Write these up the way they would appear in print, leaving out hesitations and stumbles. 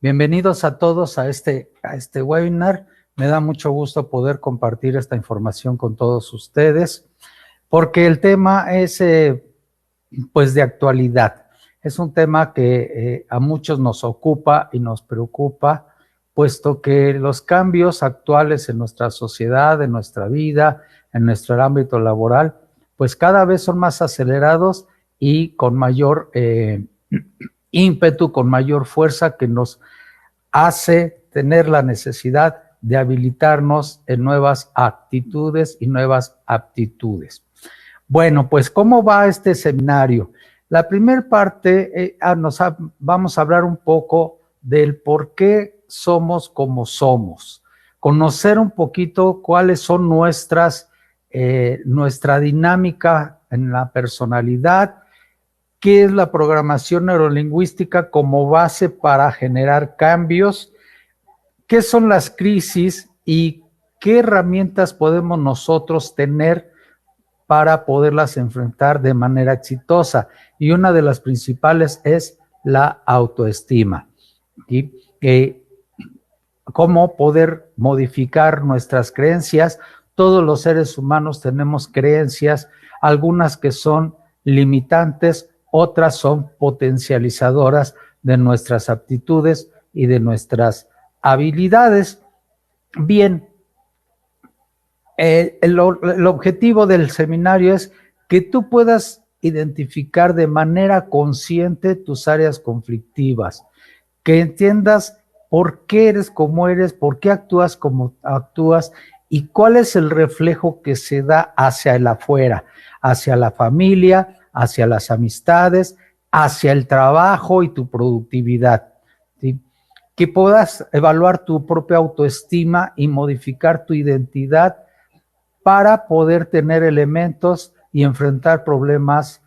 Bienvenidos a todos a este webinar. Me da mucho gusto poder compartir esta información con todos ustedes, porque el tema es pues de actualidad. Es un tema que a muchos nos ocupa y nos preocupa, puesto que los cambios actuales en nuestra sociedad, en nuestra vida, en nuestro ámbito laboral, pues cada vez son más acelerados y con mayor ímpetu, con mayor fuerza, que nos hace tener la necesidad de habilitarnos en nuevas actitudes y nuevas aptitudes. Bueno, pues ¿cómo va este seminario? La primera parte vamos a hablar un poco del por qué somos como somos, conocer un poquito cuáles son nuestra dinámica en la personalidad, qué es la programación neurolingüística como base para generar cambios, qué son las crisis y qué herramientas podemos nosotros tener para poderlas enfrentar de manera exitosa. Y una de las principales es la autoestima. ¿Sí? Cómo poder modificar nuestras creencias. Todos los seres humanos tenemos creencias, algunas que son limitantes, otras son potencializadoras de nuestras aptitudes y de nuestras habilidades. Bien, el objetivo del seminario es que tú puedas identificar de manera consciente tus áreas conflictivas, que entiendas por qué eres como eres, por qué actúas como actúas y cuál es el reflejo que se da hacia el afuera, hacia la familia, hacia las amistades, hacia el trabajo y tu productividad, ¿sí? Que puedas evaluar tu propia autoestima y modificar tu identidad para poder tener elementos y enfrentar problemas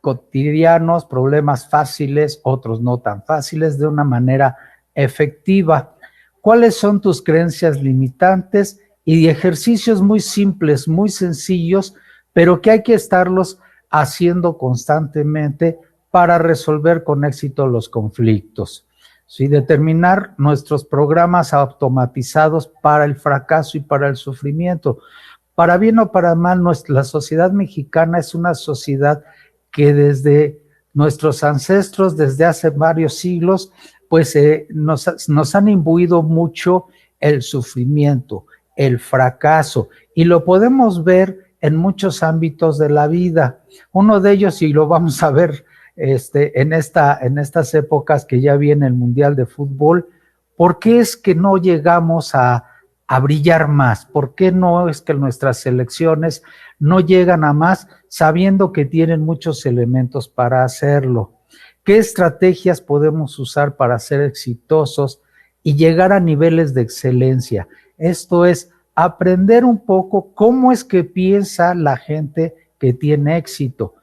cotidianos, problemas fáciles, otros no tan fáciles, de una manera efectiva. ¿Cuáles son tus creencias limitantes? Y ejercicios muy simples, muy sencillos, pero que hay que estarlos haciendo constantemente para resolver con éxito los conflictos. ¿Sí? Determinar nuestros programas automatizados para el fracaso y para el sufrimiento. Para bien o para mal, la sociedad mexicana es una sociedad que desde nuestros ancestros, desde hace varios siglos, pues nos han imbuido mucho el sufrimiento, el fracaso, y lo podemos ver en muchos ámbitos de la vida. Uno de ellos, y lo vamos a ver en estas épocas que ya viene el Mundial de Fútbol, ¿por qué es que no llegamos a brillar más? ¿Por qué no es que nuestras selecciones no llegan a más, sabiendo que tienen muchos elementos para hacerlo? ¿Qué estrategias podemos usar para ser exitosos y llegar a niveles de excelencia? Esto es, aprender un poco cómo es que piensa la gente que tiene éxito.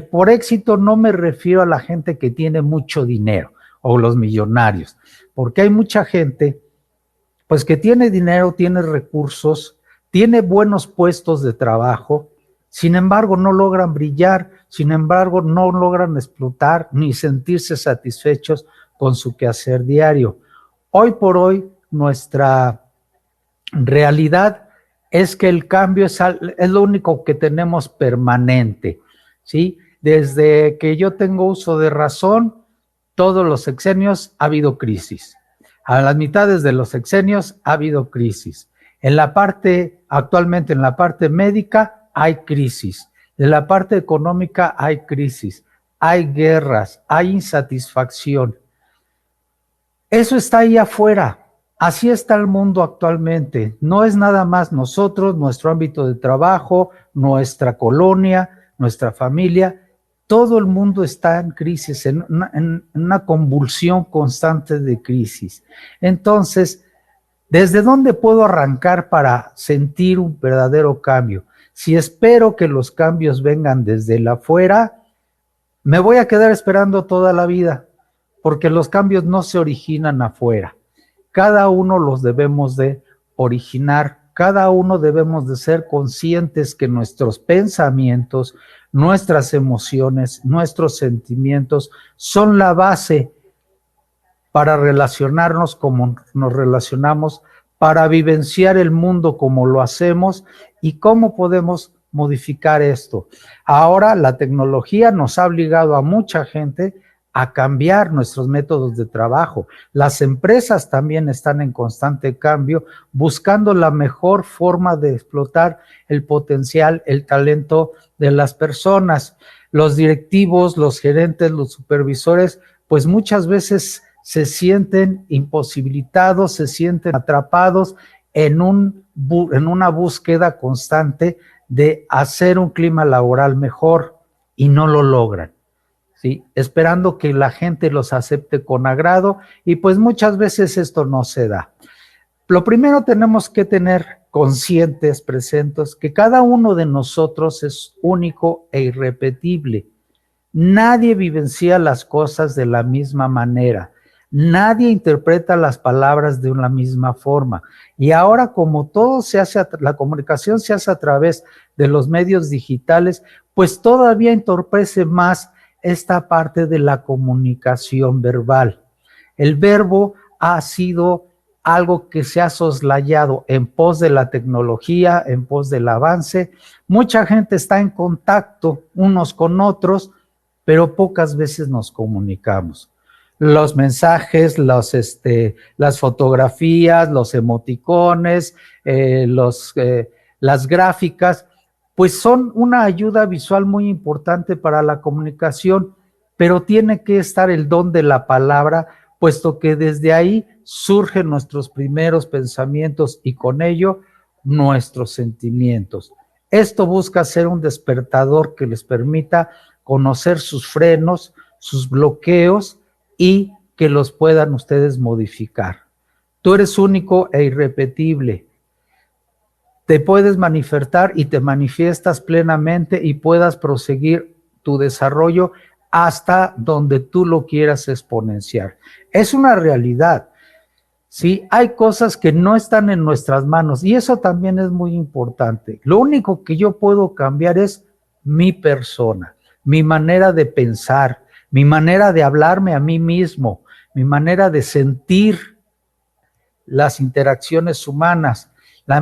Por éxito no me refiero a la gente que tiene mucho dinero o los millonarios, porque hay mucha gente pues que tiene dinero, tiene recursos, tiene buenos puestos de trabajo, sin embargo no logran brillar, sin embargo no logran explotar ni sentirse satisfechos con su quehacer diario. Hoy por hoy nuestra realidad es que el cambio es lo único que tenemos permanente, ¿sí? Desde que yo tengo uso de razón, todos los sexenios ha habido crisis. A las mitades de los sexenios ha habido crisis. Actualmente en la parte médica hay crisis. En la parte económica hay crisis. Hay guerras, hay insatisfacción. Eso está ahí afuera. Así está el mundo actualmente. No es nada más nosotros, nuestro ámbito de trabajo, nuestra colonia, nuestra familia. Todo el mundo está en crisis, en una convulsión constante de crisis. Entonces, ¿desde dónde puedo arrancar para sentir un verdadero cambio? Si espero que los cambios vengan desde el afuera, me voy a quedar esperando toda la vida, porque los cambios no se originan afuera. Cada uno los debemos de originar, cada uno debemos de ser conscientes que nuestros pensamientos, nuestras emociones, nuestros sentimientos son la base para relacionarnos como nos relacionamos, para vivenciar el mundo como lo hacemos y cómo podemos modificar esto. Ahora la tecnología nos ha obligado a mucha gente a cambiar nuestros métodos de trabajo. Las empresas también están en constante cambio, buscando la mejor forma de explotar el potencial, el talento de las personas. Los directivos, los gerentes, los supervisores, pues muchas veces se sienten imposibilitados, se sienten atrapados en una búsqueda constante de hacer un clima laboral mejor y no lo logran, ¿sí? Esperando que la gente los acepte con agrado y pues muchas veces esto no se da. Lo primero tenemos que tener conscientes, presentes, que cada uno de nosotros es único e irrepetible. Nadie vivencia las cosas de la misma manera. Nadie interpreta las palabras de una misma forma. Y ahora, como todo se hace, la comunicación se hace a través de los medios digitales, pues todavía entorpece más esta parte de la comunicación verbal. El verbo ha sido algo que se ha soslayado en pos de la tecnología, en pos del avance. Mucha gente está en contacto unos con otros, pero pocas veces nos comunicamos. Los mensajes, las fotografías, los emoticones, las gráficas, pues son una ayuda visual muy importante para la comunicación, pero tiene que estar el don de la palabra, puesto que desde ahí surgen nuestros primeros pensamientos y con ello nuestros sentimientos. Esto busca ser un despertador que les permita conocer sus frenos, sus bloqueos y que los puedan ustedes modificar. Tú eres único e irrepetible. Te puedes manifestar y te manifiestas plenamente y puedas proseguir tu desarrollo hasta donde tú lo quieras exponenciar. Es una realidad. Sí, hay cosas que no están en nuestras manos y eso también es muy importante. Lo único que yo puedo cambiar es mi persona, mi manera de pensar, mi manera de hablarme a mí mismo, mi manera de sentir las interacciones humanas,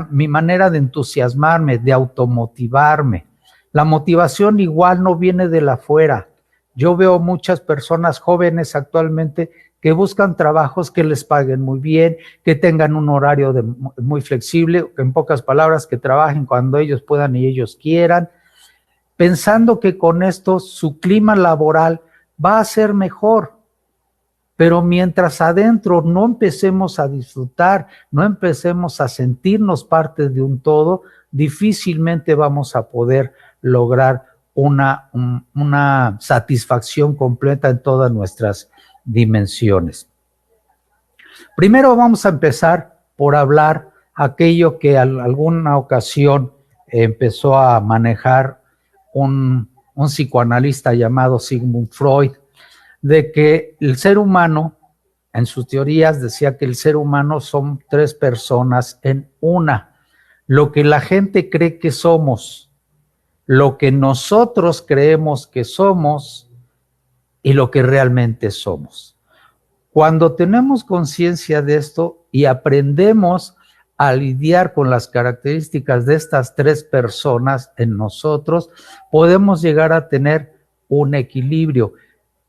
mi manera de entusiasmarme, de automotivarme. La motivación igual no viene de la afuera. Yo veo muchas personas jóvenes actualmente que buscan trabajos que les paguen muy bien, que tengan un horario muy flexible, en pocas palabras, que trabajen cuando ellos puedan y ellos quieran, pensando que con esto su clima laboral va a ser mejor. Pero mientras adentro no empecemos a disfrutar, no empecemos a sentirnos parte de un todo, difícilmente vamos a poder lograr una satisfacción completa en todas nuestras dimensiones. Primero vamos a empezar por hablar aquello que en alguna ocasión empezó a manejar un psicoanalista llamado Sigmund Freud, de que el ser humano, en sus teorías decía que el ser humano son tres personas en una. Lo que la gente cree que somos, lo que nosotros creemos que somos y lo que realmente somos. Cuando tenemos conciencia de esto y aprendemos a lidiar con las características de estas tres personas en nosotros, podemos llegar a tener un equilibrio.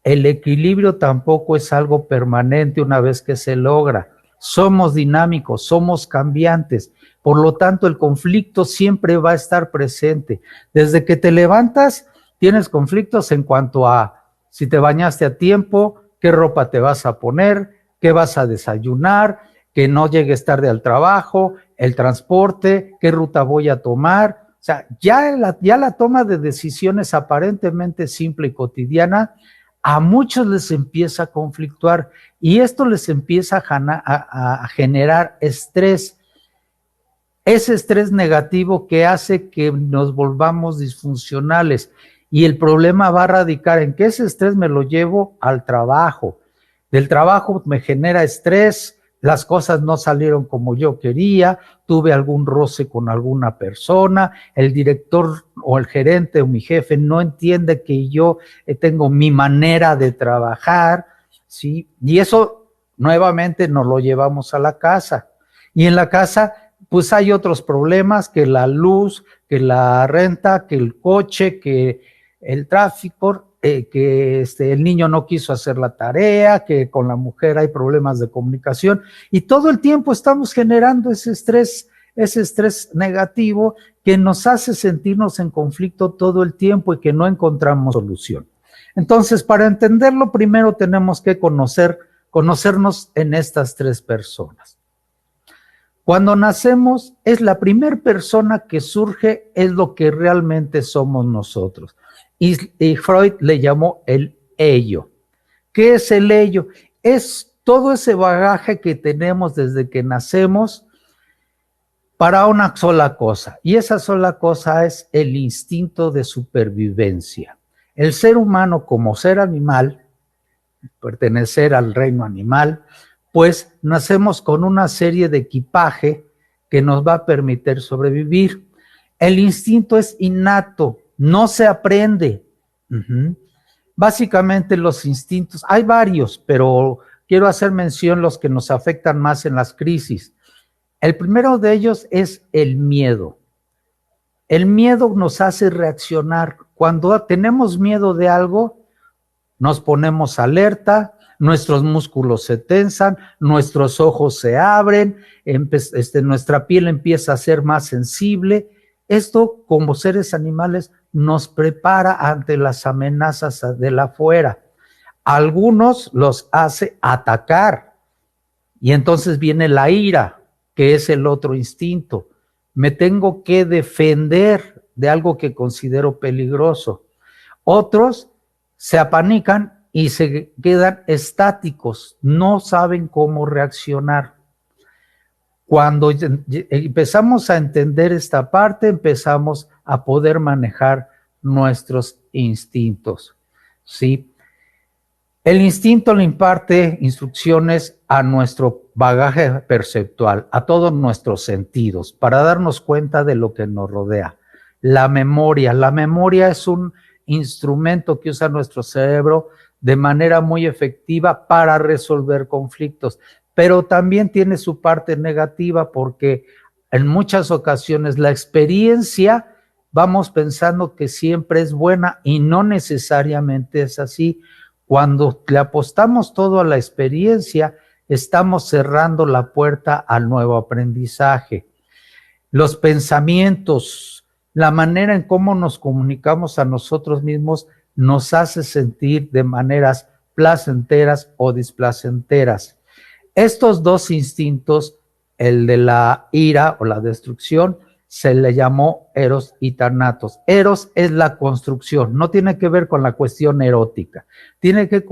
El equilibrio tampoco es algo permanente una vez que se logra. Somos dinámicos, somos cambiantes. Por lo tanto, el conflicto siempre va a estar presente. Desde que te levantas, tienes conflictos en cuanto a si te bañaste a tiempo, qué ropa te vas a poner, qué vas a desayunar, que no llegues tarde al trabajo, el transporte, qué ruta voy a tomar. O sea, ya la toma de decisiones aparentemente simple y cotidiana, a muchos les empieza a conflictuar y esto les empieza a generar estrés. Ese estrés negativo que hace que nos volvamos disfuncionales y el problema va a radicar en que ese estrés me lo llevo al trabajo. Del trabajo me genera estrés, las cosas no salieron como yo quería, tuve algún roce con alguna persona, el director o el gerente o mi jefe no entiende que yo tengo mi manera de trabajar, ¿sí? Y eso nuevamente nos lo llevamos a la casa. Y en la casa, pues hay otros problemas, que la luz, que la renta, que el coche, que el tráfico, que el niño no quiso hacer la tarea, que con la mujer hay problemas de comunicación, y todo el tiempo estamos generando ese estrés negativo que nos hace sentirnos en conflicto todo el tiempo y que no encontramos solución. Entonces, para entenderlo, primero tenemos que conocernos en estas tres personas. Cuando nacemos, es la primera persona que surge, es lo que realmente somos nosotros. Y Freud le llamó el ello. ¿Qué es el ello? Es todo ese bagaje que tenemos desde que nacemos para una sola cosa. Y esa sola cosa es el instinto de supervivencia. El ser humano, como ser animal, pertenecer al reino animal, pues nacemos con una serie de equipaje que nos va a permitir sobrevivir. El instinto es innato, no se aprende. Básicamente los instintos, hay varios, pero quiero hacer mención los que nos afectan más en las crisis. El primero de ellos es el miedo. El miedo nos hace reaccionar. Cuando tenemos miedo de algo, nos ponemos alerta, nuestros músculos se tensan, nuestros ojos se abren, nuestra piel empieza a ser más sensible. Esto, como seres animales, nos prepara ante las amenazas de la afuera. Algunos los hace atacar y entonces viene la ira, que es el otro instinto. Me tengo que defender de algo que considero peligroso. Otros se apanican y se quedan estáticos, no saben cómo reaccionar. Cuando empezamos a entender esta parte, empezamos a poder manejar nuestros instintos, ¿sí? El instinto le imparte instrucciones a nuestro bagaje perceptual, a todos nuestros sentidos, para darnos cuenta de lo que nos rodea. La memoria es un instrumento que usa nuestro cerebro de manera muy efectiva para resolver conflictos, pero también tiene su parte negativa porque en muchas ocasiones la experiencia vamos pensando que siempre es buena y no necesariamente es así. Cuando le apostamos todo a la experiencia, estamos cerrando la puerta al nuevo aprendizaje. Los pensamientos, la manera en cómo nos comunicamos a nosotros mismos nos hace sentir de maneras placenteras o displacenteras. Estos dos instintos, el de la ira o la destrucción, se le llamó Eros y Thanatos. Eros es la construcción, no tiene que ver con la cuestión erótica, tiene que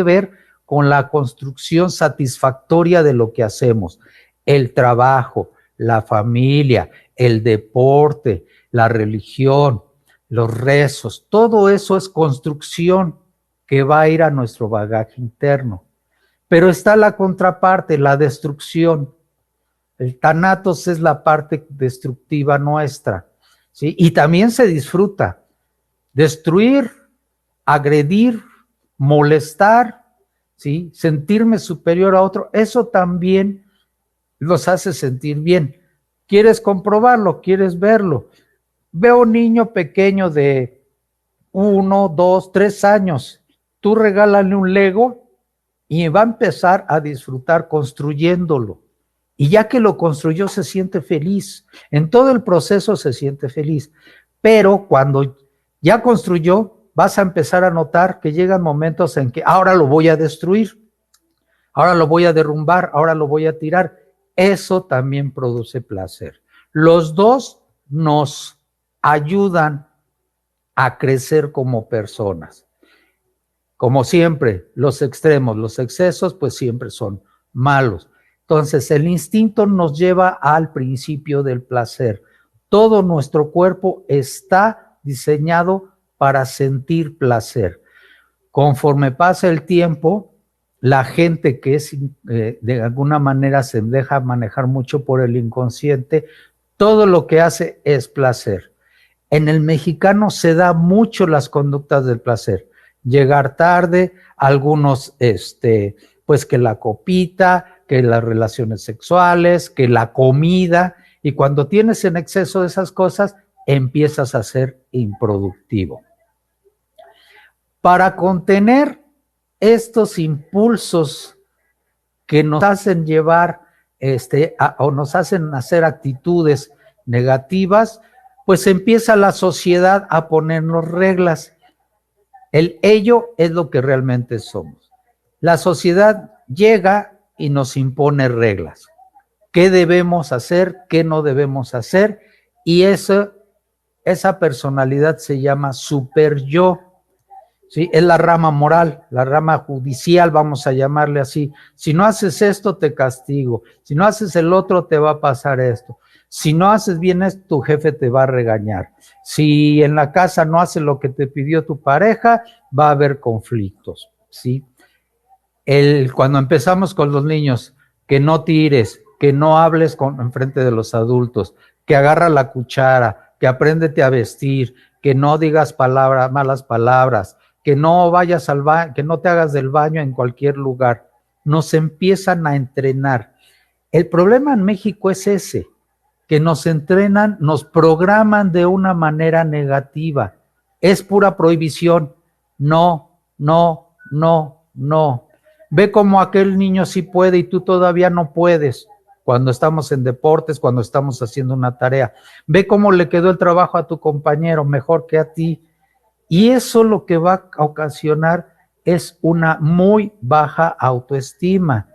ver con la construcción satisfactoria de lo que hacemos. El trabajo, la familia, el deporte, la religión, los rezos, todo eso es construcción que va a ir a nuestro bagaje interno. Pero está la contraparte, la destrucción. El Thanatos es la parte destructiva nuestra, ¿sí? Y también se disfruta. Destruir, agredir, molestar, ¿sí? Sentirme superior a otro, eso también los hace sentir bien. ¿Quieres comprobarlo? ¿Quieres verlo? Veo un niño pequeño de 1, 2, 3 años. Tú regálale un Lego y va a empezar a disfrutar construyéndolo. Y ya que lo construyó, se siente feliz. En todo el proceso se siente feliz. Pero cuando ya construyó, vas a empezar a notar que llegan momentos en que ahora lo voy a destruir, ahora lo voy a derrumbar, ahora lo voy a tirar. Eso también produce placer. Los dos nos ayudan a crecer como personas. Como siempre, los extremos, los excesos, pues siempre son malos. Entonces, el instinto nos lleva al principio del placer. Todo nuestro cuerpo está diseñado para sentir placer. Conforme pasa el tiempo, la gente que es de alguna manera se deja manejar mucho por el inconsciente, todo lo que hace es placer. En el mexicano se da mucho las conductas del placer. llegar tarde, algunos, pues que la copita, que las relaciones sexuales, que la comida, y cuando tienes en exceso de esas cosas, empiezas a ser improductivo. Para contener estos impulsos que nos hacen llevar o nos hacen hacer actitudes negativas, pues empieza la sociedad a ponernos reglas. El ello es lo que realmente somos. La sociedad llega y nos impone reglas. ¿Qué debemos hacer? ¿Qué no debemos hacer? Y esa personalidad se llama superyo. ¿Sí? Es la rama moral, la rama judicial, vamos a llamarle así. Si no haces esto, te castigo. Si no haces el otro, te va a pasar esto. Si no haces bien esto, tu jefe te va a regañar. Si en la casa no haces lo que te pidió tu pareja, va a haber conflictos, ¿sí? Cuando empezamos con los niños, que no tires, que no hables en frente de los adultos, que agarra la cuchara, que apréndete a vestir, que no digas malas palabras, que no vayas al baño, que no te hagas del baño en cualquier lugar. Nos empiezan a entrenar. El problema en México es ese, que nos entrenan, nos programan de una manera negativa. Es pura prohibición. No, no, no, no. Ve cómo aquel niño sí puede y tú todavía no puedes. Cuando estamos en deportes, cuando estamos haciendo una tarea. Ve cómo le quedó el trabajo a tu compañero mejor que a ti. Y eso lo que va a ocasionar es una muy baja autoestima,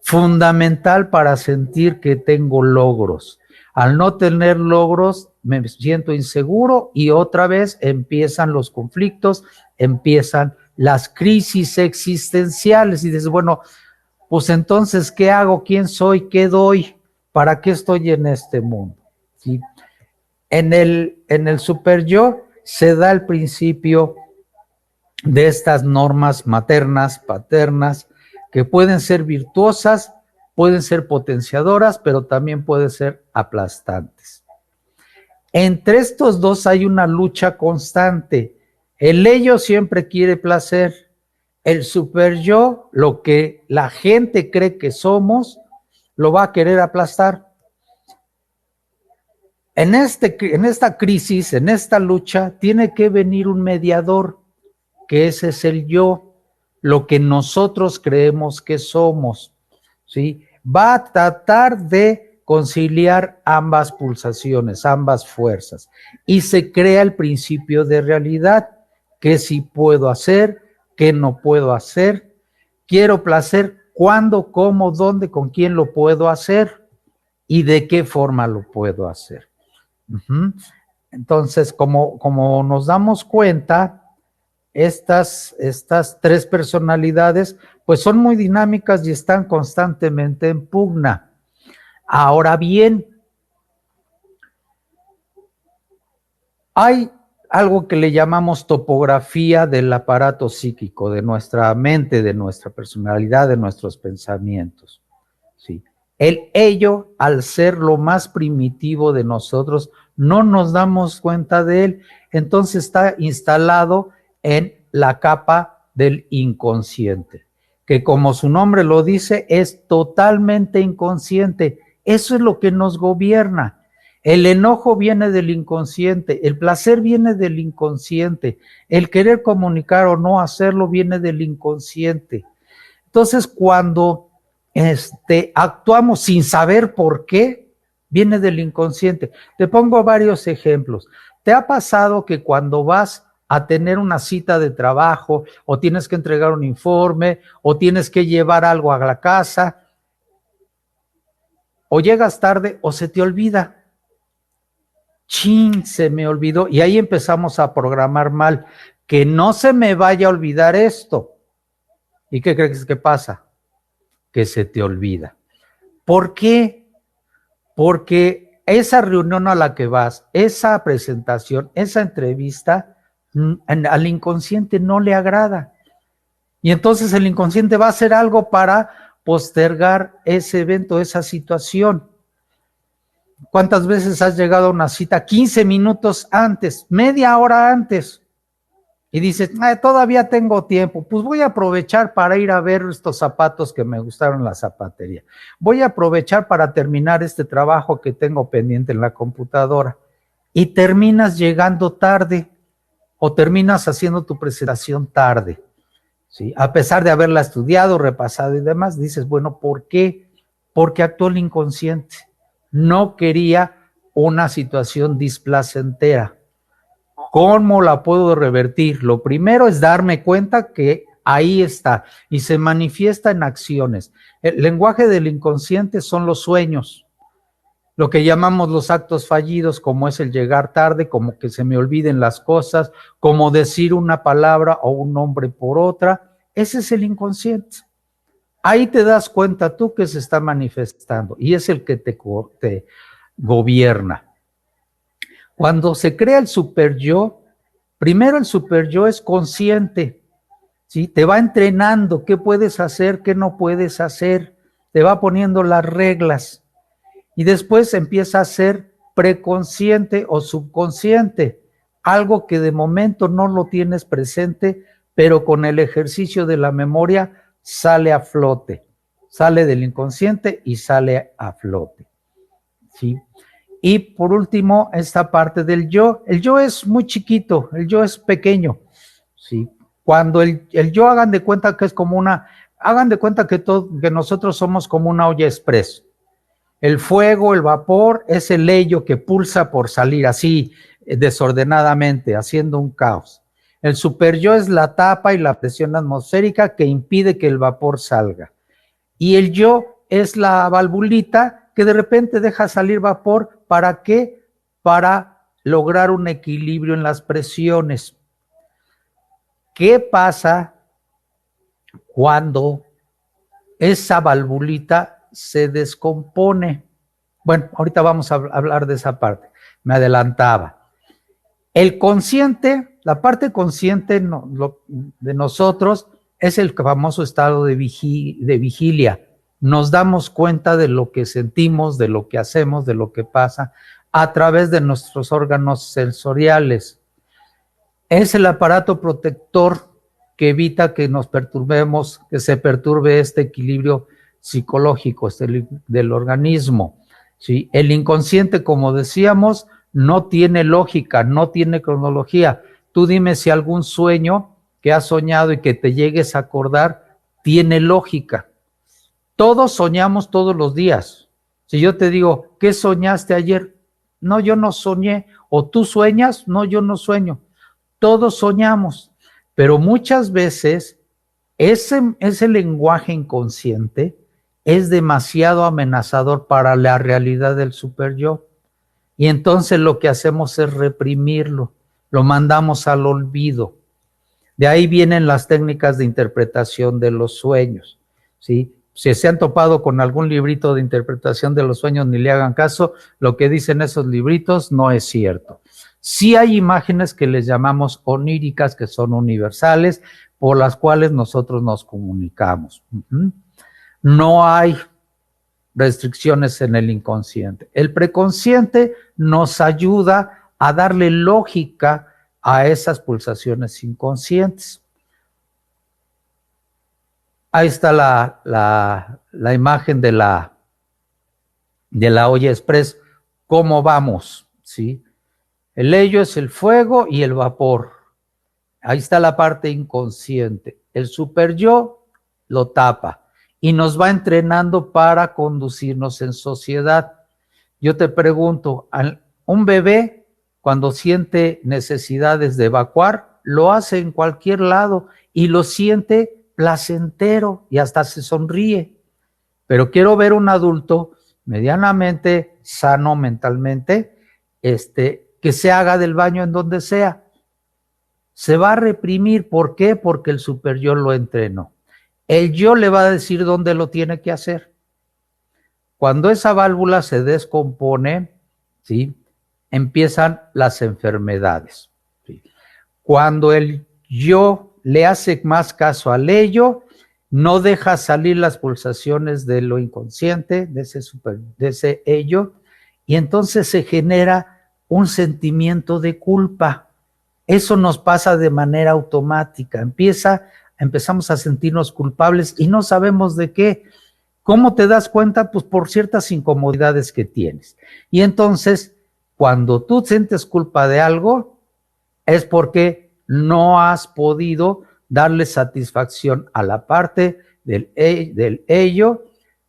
fundamental para sentir que tengo logros. Al no tener logros, me siento inseguro y otra vez empiezan los conflictos, empiezan las crisis existenciales y dices, bueno, pues entonces, ¿qué hago? ¿Quién soy? ¿Qué doy? ¿Para qué estoy en este mundo? ¿Sí? En el superyo se da el principio de estas normas maternas, paternas, que pueden ser virtuosas, pueden ser potenciadoras, pero también pueden ser aplastantes. Entre estos dos hay una lucha constante. El ello siempre quiere placer. El superyo, lo que la gente cree que somos, lo va a querer aplastar. En esta crisis, en esta lucha, tiene que venir un mediador, que ese es el yo, lo que nosotros creemos que somos, ¿sí? Va a tratar de conciliar ambas pulsaciones, ambas fuerzas, y se crea el principio de realidad, que sí puedo hacer, qué no puedo hacer, quiero placer, cuándo, cómo, dónde, con quién lo puedo hacer y de qué forma lo puedo hacer. Entonces, como nos damos cuenta, estas tres personalidades pues son muy dinámicas y están constantemente en pugna. Ahora bien, hay algo que le llamamos topografía del aparato psíquico, de nuestra mente, de nuestra personalidad, de nuestros pensamientos. ¿Sí? El ello, al ser lo más primitivo de nosotros, no nos damos cuenta de él, entonces está instalado en la capa del inconsciente, que como su nombre lo dice, es totalmente inconsciente. Eso es lo que nos gobierna. El enojo viene del inconsciente, el placer viene del inconsciente, el querer comunicar o no hacerlo viene del inconsciente. Entonces, cuando actuamos sin saber por qué, viene del inconsciente. Te pongo varios ejemplos. ¿Te ha pasado que cuando vas a tener una cita de trabajo o tienes que entregar un informe o tienes que llevar algo a la casa o llegas tarde o se te olvida? Chin, se me olvidó. Y ahí empezamos a programar mal. Que no se me vaya a olvidar esto. ¿Y qué crees que pasa? Que se te olvida. ¿Por qué? Porque esa reunión a la que vas, esa presentación, esa entrevista, al inconsciente no le agrada. Y entonces el inconsciente va a hacer algo para postergar ese evento, esa situación. ¿Cuántas veces has llegado a una cita 15 minutos antes, media hora antes? y dices, todavía tengo tiempo, pues voy a aprovechar para ir a ver estos zapatos que me gustaron en la zapatería. Voy a aprovechar para terminar este trabajo que tengo pendiente en la computadora. Y terminas llegando tarde o terminas haciendo tu presentación tarde, ¿sí? A pesar de haberla estudiado, repasado y demás, dices, bueno, ¿por qué? Porque actuó el inconsciente. No quería una situación displacentera. ¿Cómo la puedo revertir? Lo primero es darme cuenta que ahí está y se manifiesta en acciones. El lenguaje del inconsciente son los sueños, lo que llamamos los actos fallidos, como es el llegar tarde, como que se me olviden las cosas, como decir una palabra o un nombre por otra. Ese es el inconsciente. Ahí te das cuenta tú que se está manifestando y es el que te gobierna. Cuando se crea el superyo, primero el superyo es consciente, ¿sí? Te va entrenando qué puedes hacer, qué no puedes hacer, te va poniendo las reglas y después empieza a ser preconsciente o subconsciente, algo que de momento no lo tienes presente, pero con el ejercicio de la memoria sale a flote, sale del inconsciente y sale a flote, ¿sí? Y por último, esta parte del yo. El yo es muy chiquito, el yo es pequeño, ¿sí? Cuando el yo hagan de cuenta que es como hagan de cuenta que nosotros somos como una olla express. El fuego, el vapor, es el ello que pulsa por salir así desordenadamente, haciendo un caos. El superyo es la tapa y la presión atmosférica que impide que el vapor salga. Y el yo es la valvulita que de repente deja salir vapor. ¿Para qué? Para lograr un equilibrio en las presiones. ¿Qué pasa cuando esa valvulita se descompone? Bueno, ahorita vamos a hablar de esa parte. Me adelantaba. El consciente, la parte consciente de nosotros es el famoso estado de vigilia. Nos damos cuenta de lo que sentimos, de lo que hacemos, de lo que pasa a través de nuestros órganos sensoriales. Es el aparato protector que evita que nos perturbemos, que se perturbe este equilibrio psicológico del organismo, ¿sí? El inconsciente, como decíamos, no tiene lógica, no tiene cronología. Tú dime si algún sueño que has soñado y que te llegues a acordar tiene lógica. Todos soñamos todos los días. Si yo te digo, ¿qué soñaste ayer? No, yo no soñé. ¿O tú sueñas? No, yo no sueño. Todos soñamos, pero muchas veces ese lenguaje inconsciente es demasiado amenazador para la realidad del superyo. Y entonces lo que hacemos es reprimirlo, lo mandamos al olvido. De ahí vienen las técnicas de interpretación de los sueños, ¿sí? Si se han topado con algún librito de interpretación de los sueños, ni le hagan caso, lo que dicen esos libritos no es cierto. Sí hay imágenes que les llamamos oníricas, que son universales, por las cuales nosotros nos comunicamos. No hay restricciones en el inconsciente. El preconsciente nos ayuda a darle lógica a esas pulsaciones inconscientes. Ahí está la imagen de la olla express. ¿Cómo vamos? ¿Sí? El ello es el fuego y el vapor. Ahí está la parte inconsciente. El superyo lo tapa y nos va entrenando para conducirnos en sociedad. Yo te pregunto, un bebé cuando siente necesidades de evacuar, lo hace en cualquier lado y lo siente placentero y hasta se sonríe. Pero quiero ver un adulto medianamente sano mentalmente, que se haga del baño en donde sea. Se va a reprimir. ¿Por qué? Porque el superyo lo entrenó. El yo le va a decir dónde lo tiene que hacer. Cuando esa válvula se descompone, ¿sí?, empiezan las enfermedades, ¿sí? Cuando el yo le hace más caso al ello, no deja salir las pulsaciones de lo inconsciente, de ese ello, y entonces se genera un sentimiento de culpa. Eso nos pasa de manera automática. Empezamos a sentirnos culpables y no sabemos de qué. ¿Cómo te das cuenta? Pues por ciertas incomodidades que tienes. Y entonces, cuando tú sientes culpa de algo, es porque no has podido darle satisfacción a la parte del ello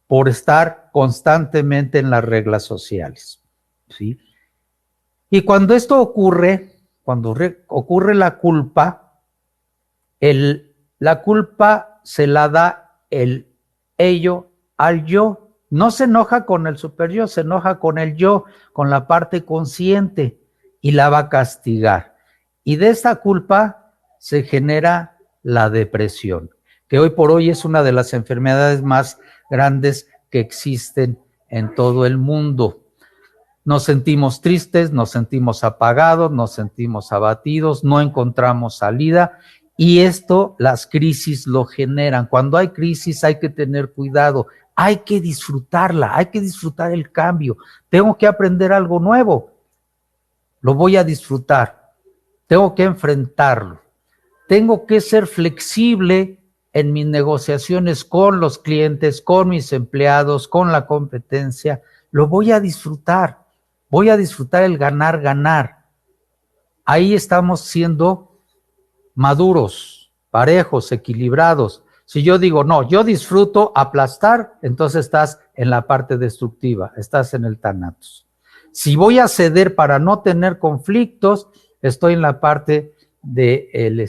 por estar constantemente en las reglas sociales, ¿sí? Y cuando esto ocurre, cuando ocurre la culpa, la culpa se la da el ello al yo. No se enoja con el superior, se enoja con el yo, con la parte consciente, y la va a castigar. Y de esta culpa se genera la depresión, que hoy por hoy es una de las enfermedades más grandes que existen en todo el mundo. Nos sentimos tristes, nos sentimos apagados, nos sentimos abatidos, no encontramos salida, y esto, las crisis lo generan. Cuando hay crisis hay que tener cuidado, hay que disfrutarla, hay que disfrutar el cambio. Tengo que aprender algo nuevo, lo voy a disfrutar, tengo que enfrentarlo, tengo que ser flexible en mis negociaciones con los clientes, con mis empleados, con la competencia, lo voy a disfrutar. Voy a disfrutar el ganar, ganar. Ahí estamos siendo maduros, parejos, equilibrados. Si yo digo, no, yo disfruto aplastar, entonces estás en la parte destructiva, estás en el Thanatos. Si voy a ceder para no tener conflictos, estoy en la parte del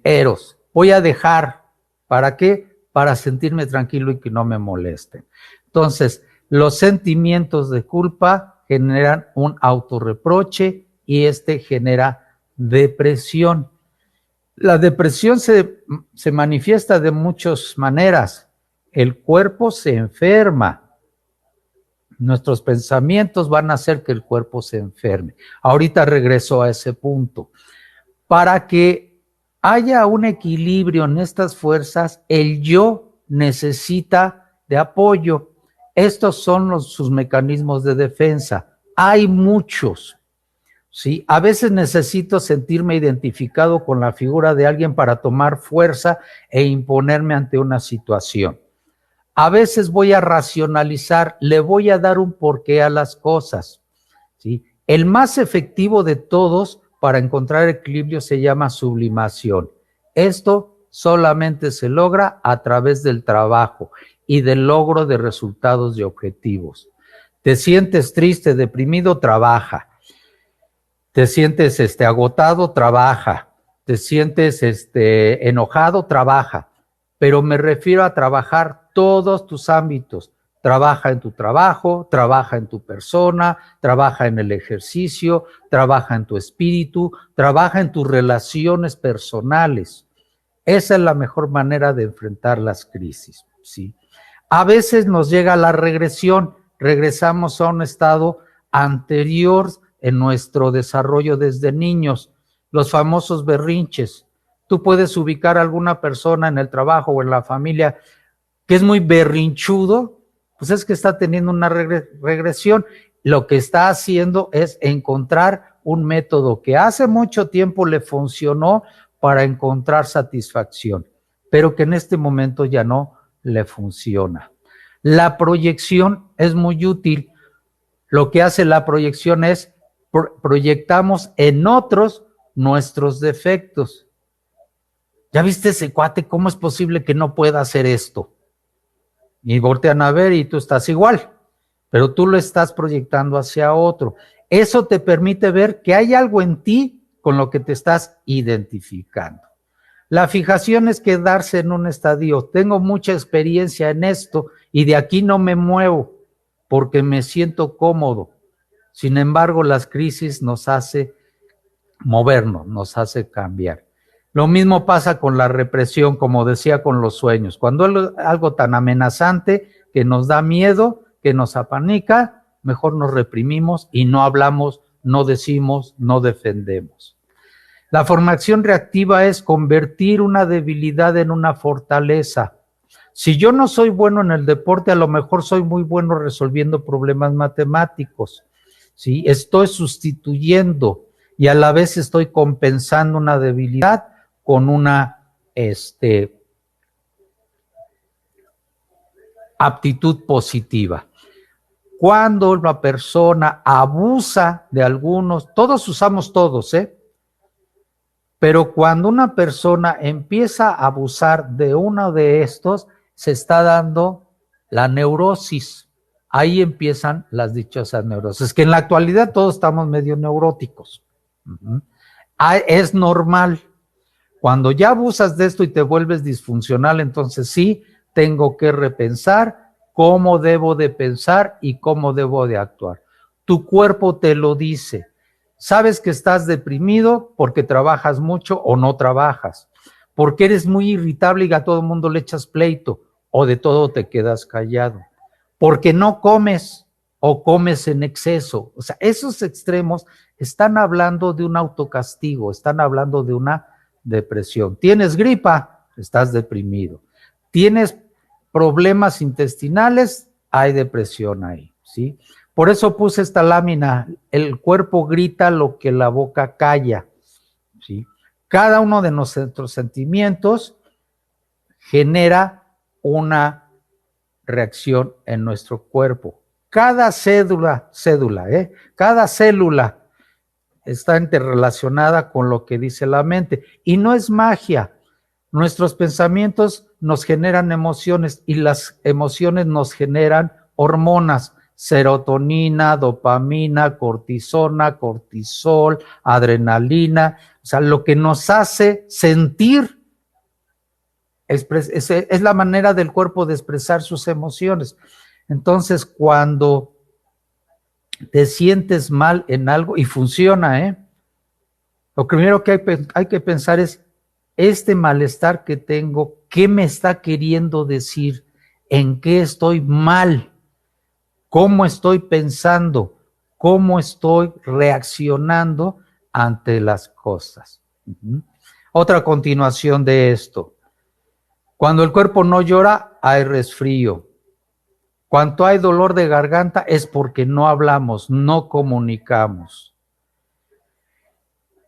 Eros. Voy a dejar, ¿para qué? Para sentirme tranquilo y que no me molesten. Entonces, los sentimientos de culpa generan un autorreproche y genera depresión. La depresión se manifiesta de muchas maneras. El cuerpo se enferma. Nuestros pensamientos van a hacer que el cuerpo se enferme. Ahorita regreso a ese punto. Para que haya un equilibrio en estas fuerzas, el yo necesita de apoyo. Estos son sus mecanismos de defensa. Hay muchos, ¿sí? A veces necesito sentirme identificado con la figura de alguien para tomar fuerza e imponerme ante una situación. A veces voy a racionalizar, le voy a dar un porqué a las cosas, ¿sí? El más efectivo de todos para encontrar equilibrio se llama sublimación. Esto solamente se logra a través del trabajo y del logro de resultados y objetivos. Te sientes triste, deprimido, trabaja. Te sientes agotado, trabaja. Te sientes enojado, trabaja. Pero me refiero a trabajar todos tus ámbitos. Trabaja en tu trabajo, trabaja en tu persona, trabaja en el ejercicio, trabaja en tu espíritu, trabaja en tus relaciones personales. Esa es la mejor manera de enfrentar las crisis, ¿sí? A veces nos llega la regresión, regresamos a un estado anterior en nuestro desarrollo desde niños, los famosos berrinches. Tú puedes ubicar a alguna persona en el trabajo o en la familia que es muy berrinchudo, pues es que está teniendo una regresión. Lo que está haciendo es encontrar un método que hace mucho tiempo le funcionó para encontrar satisfacción, pero que en este momento ya no le funciona. La proyección es muy útil. Lo que hace la proyección es proyectamos en otros nuestros defectos. ¿Ya viste ese cuate? ¿Cómo es posible que no pueda hacer esto? Y voltean a ver y tú estás igual, pero tú lo estás proyectando hacia otro. Eso te permite ver que hay algo en ti con lo que te estás identificando. La fijación es quedarse en un estadio. Tengo mucha experiencia en esto y de aquí no me muevo porque me siento cómodo. Sin embargo, las crisis nos hace movernos, nos hace cambiar. Lo mismo pasa con la represión, como decía, con los sueños. Cuando es algo tan amenazante que nos da miedo, que nos apanica, mejor nos reprimimos y no hablamos, no decimos, no defendemos. La formación reactiva es convertir una debilidad en una fortaleza. Si yo no soy bueno en el deporte, a lo mejor soy muy bueno resolviendo problemas matemáticos, ¿sí? Estoy sustituyendo. y a la vez estoy compensando una debilidad con una aptitud positiva. Cuando una persona abusa de algunos, todos usamos todos, pero cuando una persona empieza a abusar de uno de estos, se está dando la neurosis. Ahí empiezan las dichosas neurosis, que en la actualidad todos estamos medio neuróticos. Es normal. Cuando ya abusas de esto y te vuelves disfuncional, entonces sí, tengo que repensar cómo debo de pensar y cómo debo de actuar. Tu cuerpo te lo dice. Sabes que estás deprimido porque trabajas mucho o no trabajas, porque eres muy irritable y a todo el mundo le echas pleito, o de todo te quedas callado, porque no comes o comes en exceso. O sea, esos extremos están hablando de un autocastigo, están hablando de una depresión. ¿Tienes gripa? Estás deprimido. ¿Tienes problemas intestinales? Hay depresión ahí, ¿sí? Por eso puse esta lámina, el cuerpo grita lo que la boca calla, ¿sí? Cada uno de nuestros sentimientos genera una reacción en nuestro cuerpo. Cada cada célula está interrelacionada con lo que dice la mente. Y no es magia. Nuestros pensamientos nos generan emociones y las emociones nos generan hormonas. Serotonina, dopamina, cortisona, cortisol, adrenalina. O sea, lo que nos hace sentir es la manera del cuerpo de expresar sus emociones. Entonces, cuando te sientes mal en algo, y funciona, lo primero que hay que pensar es, este malestar que tengo, ¿qué me está queriendo decir? ¿En qué estoy mal? ¿Cómo estoy pensando? ¿Cómo estoy reaccionando ante las cosas? Otra continuación de esto. Cuando el cuerpo no llora, hay resfrío. Cuando hay dolor de garganta es porque no hablamos, no comunicamos.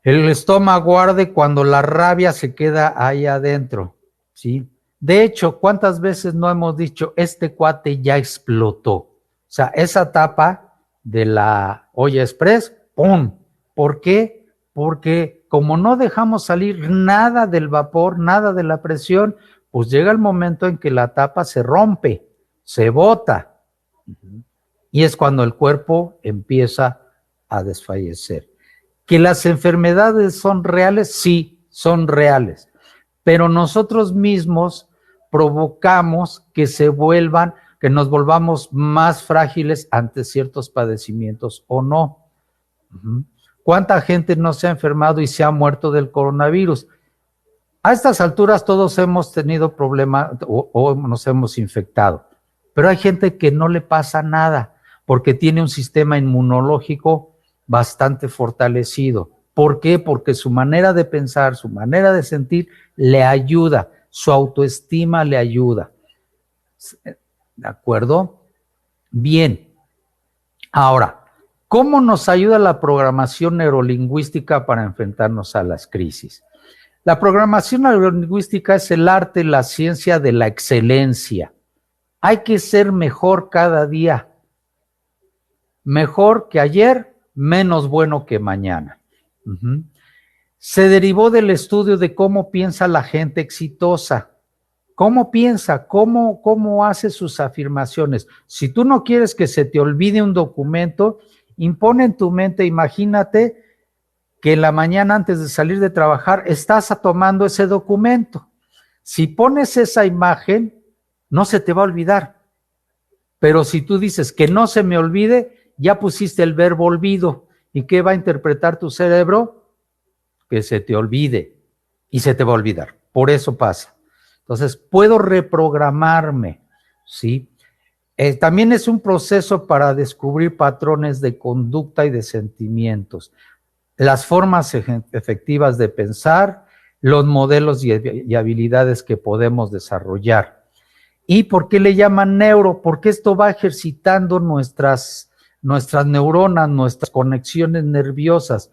El estómago arde cuando la rabia se queda ahí adentro, ¿sí? De hecho, ¿cuántas veces no hemos dicho, este cuate ya explotó? O sea, esa tapa de la olla express, ¡pum! ¿Por qué? Porque como no dejamos salir nada del vapor, nada de la presión, pues llega el momento en que la tapa se rompe, se bota. Y es cuando el cuerpo empieza a desfallecer. ¿Que las enfermedades son reales? Sí, son reales. Pero nosotros mismos provocamos que que nos volvamos más frágiles ante ciertos padecimientos o no. ¿Cuánta gente no se ha enfermado y se ha muerto del coronavirus? A estas alturas todos hemos tenido problemas o nos hemos infectado, pero hay gente que no le pasa nada porque tiene un sistema inmunológico bastante fortalecido. ¿Por qué? Porque su manera de pensar, su manera de sentir le ayuda, su autoestima le ayuda. ¿De acuerdo? Bien. Ahora, ¿cómo nos ayuda la programación neurolingüística para enfrentarnos a las crisis? La programación neurolingüística es el arte, la ciencia de la excelencia. Hay que ser mejor cada día. Mejor que ayer, menos bueno que mañana. Se derivó del estudio de cómo piensa la gente exitosa. ¿Cómo piensa? ¿Cómo hace sus afirmaciones? Si tú no quieres que se te olvide un documento, impone en tu mente, imagínate que en la mañana antes de salir de trabajar estás tomando ese documento. Si pones esa imagen, no se te va a olvidar. Pero si tú dices que no se me olvide, ya pusiste el verbo olvido. ¿Y qué va a interpretar tu cerebro? Que se te olvide. Y se te va a olvidar. Por eso pasa. Entonces, puedo reprogramarme, ¿sí? También es un proceso para descubrir patrones de conducta y de sentimientos. Las formas efectivas de pensar, los modelos y habilidades que podemos desarrollar. ¿Y por qué le llaman neuro? Porque esto va ejercitando nuestras neuronas, nuestras conexiones nerviosas.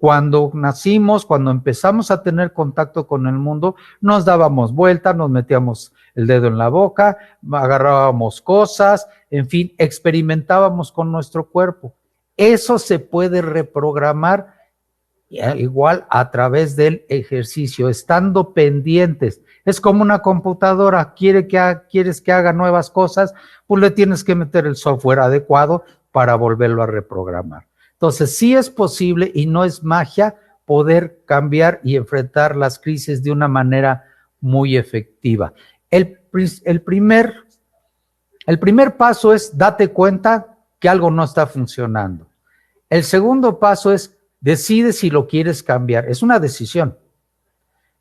Cuando nacimos, cuando empezamos a tener contacto con el mundo, nos dábamos vuelta, nos metíamos el dedo en la boca, agarrábamos cosas, en fin, experimentábamos con nuestro cuerpo. Eso se puede reprogramar igual a través del ejercicio, estando pendientes. Es como una computadora, quieres que haga nuevas cosas, pues le tienes que meter el software adecuado para volverlo a reprogramar. Entonces, sí es posible y no es magia poder cambiar y enfrentar las crisis de una manera muy efectiva. El primer paso es date cuenta que algo no está funcionando. El segundo paso es decide si lo quieres cambiar. Es una decisión.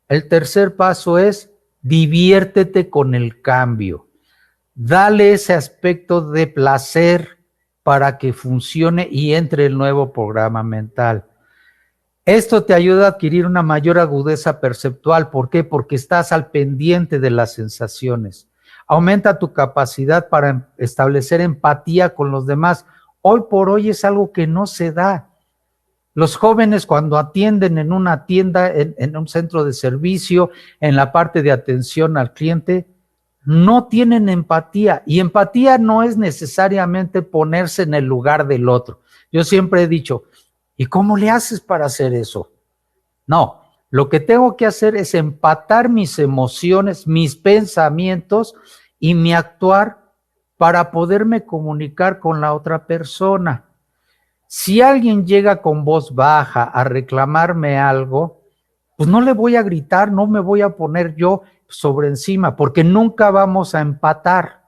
El tercer paso es diviértete con el cambio. Dale ese aspecto de placer para que funcione y entre el nuevo programa mental. Esto te ayuda a adquirir una mayor agudeza perceptual. ¿Por qué? Porque estás al pendiente de las sensaciones. Aumenta tu capacidad para establecer empatía con los demás. Hoy por hoy es algo que no se da. Los jóvenes cuando atienden en una tienda, en un centro de servicio, en la parte de atención al cliente, no tienen empatía. Y empatía no es necesariamente ponerse en el lugar del otro. Yo siempre he dicho, ¿y cómo le haces para hacer eso? No, lo que tengo que hacer es empatar mis emociones, mis pensamientos y mi actuar para poderme comunicar con la otra persona. Si alguien llega con voz baja a reclamarme algo, pues no le voy a gritar, no me voy a poner yo sobre encima, porque nunca vamos a empatar,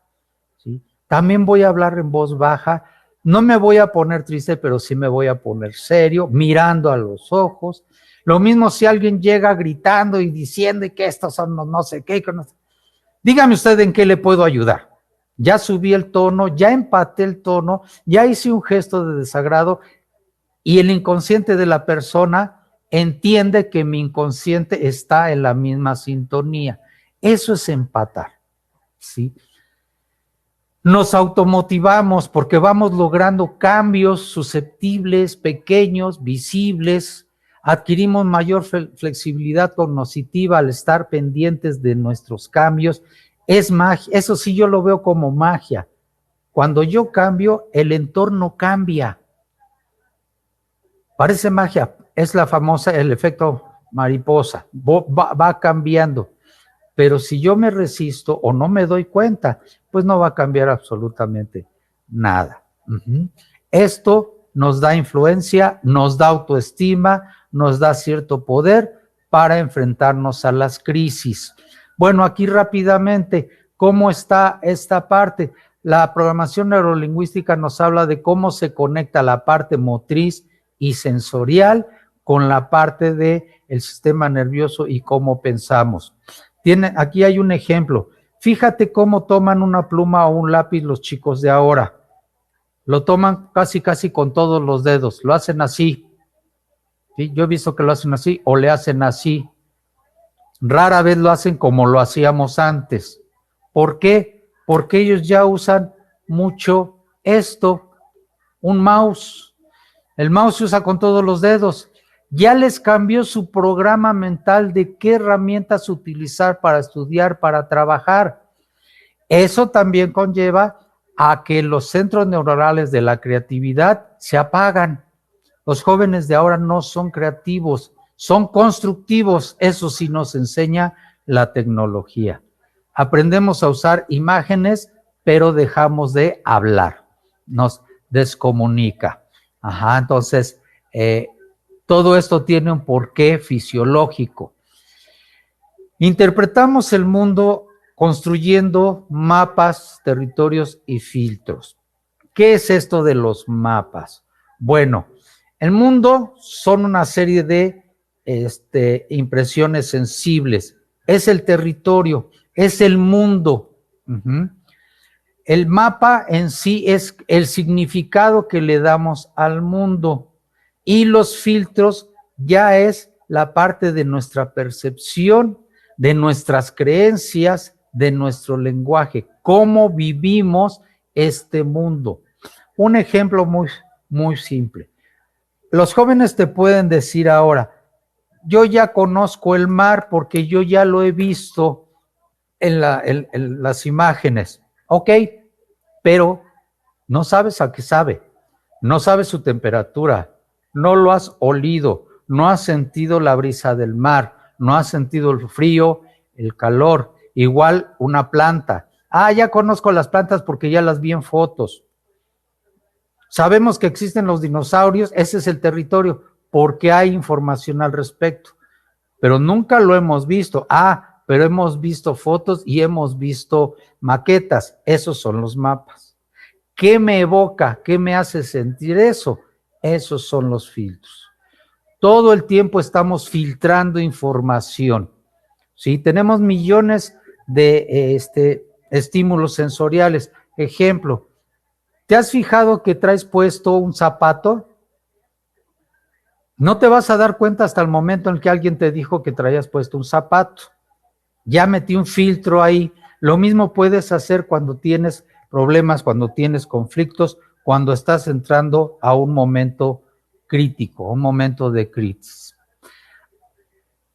¿sí? También voy a hablar en voz baja, no me voy a poner triste, pero sí me voy a poner serio, mirando a los ojos. Lo mismo si alguien llega gritando y diciendo que estos son los no sé qué. Dígame usted en qué le puedo ayudar. Ya subí el tono, ya empaté el tono, ya hice un gesto de desagrado y el inconsciente de la persona entiende que mi inconsciente está en la misma sintonía. Eso es empatar, ¿sí? Nos automotivamos porque vamos logrando cambios susceptibles, pequeños, visibles. Adquirimos mayor flexibilidad cognitiva al estar pendientes de nuestros cambios. Es magia, eso sí yo lo veo como magia. Cuando yo cambio, el entorno cambia. Parece magia, es la famosa, el efecto mariposa, va cambiando. Pero si yo me resisto o no me doy cuenta, pues no va a cambiar absolutamente nada. Esto nos da influencia, nos da autoestima, nos da cierto poder para enfrentarnos a las crisis. Bueno, aquí rápidamente, ¿cómo está esta parte? La programación neurolingüística nos habla de cómo se conecta la parte motriz y sensorial con la parte del sistema nervioso y cómo pensamos. Aquí hay un ejemplo. Fíjate cómo toman una pluma o un lápiz los chicos de ahora. Lo toman casi con todos los dedos. Lo hacen así. ¿Sí? Yo he visto que lo hacen así o le hacen así. Rara vez lo hacen como lo hacíamos antes. ¿Por qué? Porque ellos ya usan mucho esto, un mouse. El mouse se usa con todos los dedos. Ya les cambió su programa mental de qué herramientas utilizar para estudiar, para trabajar. Eso también conlleva a que los centros neuronales de la creatividad se apagan. Los jóvenes de ahora no son creativos, son constructivos. Eso sí nos enseña la tecnología. Aprendemos a usar imágenes, pero dejamos de hablar. Nos descomunica. Entonces, todo esto tiene un porqué fisiológico. Interpretamos el mundo construyendo mapas, territorios y filtros. ¿Qué es esto de los mapas? Bueno, el mundo son una serie de impresiones sensibles. Es el territorio, es el mundo. El mapa en sí es el significado que le damos al mundo. Y los filtros ya es la parte de nuestra percepción, de nuestras creencias, de nuestro lenguaje, cómo vivimos este mundo. Un ejemplo muy simple. los jóvenes te pueden decir ahora, yo ya conozco el mar porque yo ya lo he visto en las imágenes. Ok, pero no sabes a qué sabe, no sabes su temperatura, no lo has olido, no has sentido la brisa del mar, no has sentido el frío, el calor, igual una planta. Ah, ya conozco las plantas porque ya las vi en fotos. Sabemos que existen los dinosaurios, ese es el territorio, porque hay información al respecto, pero nunca lo hemos visto. Ah, pero hemos visto fotos y hemos visto maquetas, esos son los mapas. ¿Qué me evoca? ¿Qué me hace sentir eso? Esos son los filtros. Todo el tiempo estamos filtrando información. ¿Sí? Tenemos millones de estímulos sensoriales. Ejemplo, ¿te has fijado que traes puesto un zapato? No te vas a dar cuenta hasta el momento en que alguien te dijo que traías puesto un zapato. Ya metí un filtro ahí. Lo mismo puedes hacer cuando tienes problemas, cuando tienes conflictos, cuando estás entrando a un momento crítico, un momento de crisis.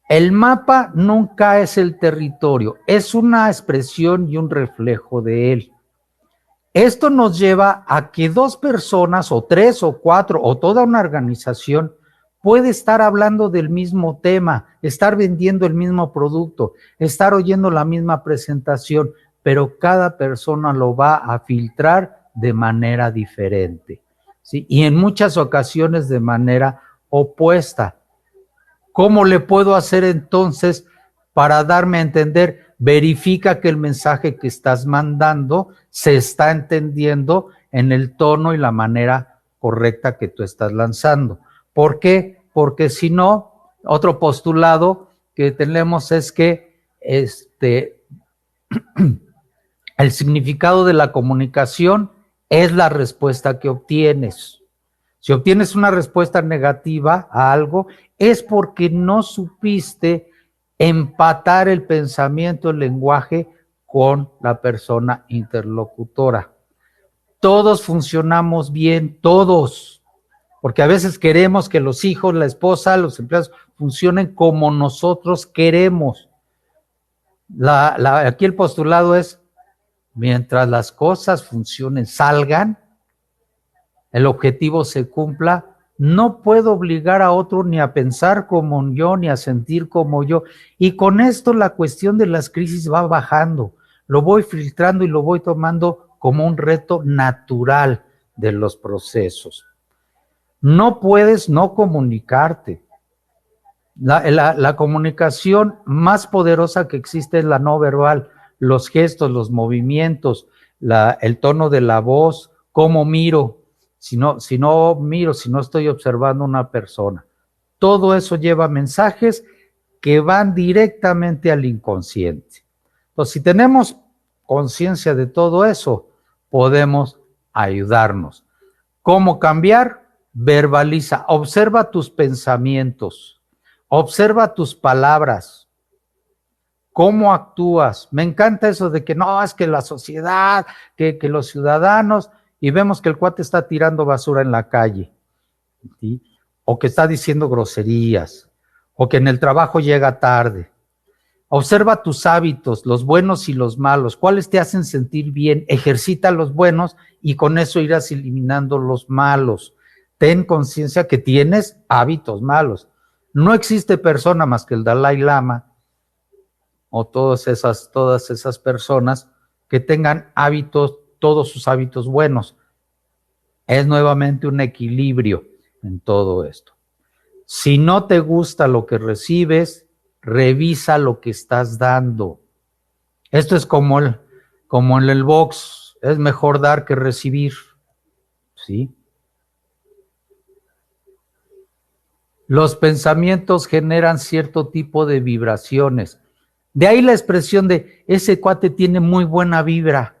El mapa nunca es el territorio, es una expresión y un reflejo de él. Esto nos lleva a que dos personas, o tres, o cuatro, o toda una organización puede estar hablando del mismo tema, estar vendiendo el mismo producto, estar oyendo la misma presentación, pero cada persona lo va a filtrar de manera diferente, ¿sí? Y en muchas ocasiones de manera opuesta. ¿Cómo le puedo hacer entonces para darme a entender? Verifica que el mensaje que estás mandando se está entendiendo en el tono y la manera correcta que tú estás lanzando. ¿Por qué? Porque si no, otro postulado que tenemos es que el significado de la comunicación es la respuesta que obtienes. Si obtienes una respuesta negativa a algo, es porque no supiste empatar el pensamiento, el lenguaje con la persona interlocutora. Todos funcionamos bien, todos, porque a veces queremos que los hijos, la esposa, los empleados funcionen como nosotros queremos. Aquí el postulado es, mientras las cosas funcionen, salgan, el objetivo se cumpla, no puedo obligar a otro ni a pensar como yo, ni a sentir como yo. Y con esto la cuestión de las crisis va bajando. Lo voy filtrando y lo voy tomando como un reto natural de los procesos. No puedes no comunicarte. La comunicación más poderosa que existe es la no verbal. Los gestos, los movimientos, el tono de la voz, cómo miro. Si no miro, si no estoy observando a una persona. Todo eso lleva mensajes que van directamente al inconsciente. Entonces, si tenemos conciencia de todo eso, podemos ayudarnos. ¿Cómo cambiar? Verbaliza, observa tus pensamientos, observa tus palabras, cómo actúas. Me encanta eso de que no, es que la sociedad, que los ciudadanos, y vemos que el cuate está tirando basura en la calle, ¿sí? O que está diciendo groserías, o que en el trabajo llega tarde. Observa tus hábitos, los buenos y los malos, cuáles te hacen sentir bien, ejercita los buenos y con eso irás eliminando los malos. Ten conciencia que tienes hábitos malos. No existe persona más que el Dalai Lama o todas esas personas que tengan hábitos, todos sus hábitos buenos. Es nuevamente un equilibrio en todo esto. Si no te gusta lo que recibes, revisa lo que estás dando. Esto es como en el box, es mejor dar que recibir, ¿sí? Los pensamientos generan cierto tipo de vibraciones. De ahí la expresión de ese cuate tiene muy buena vibra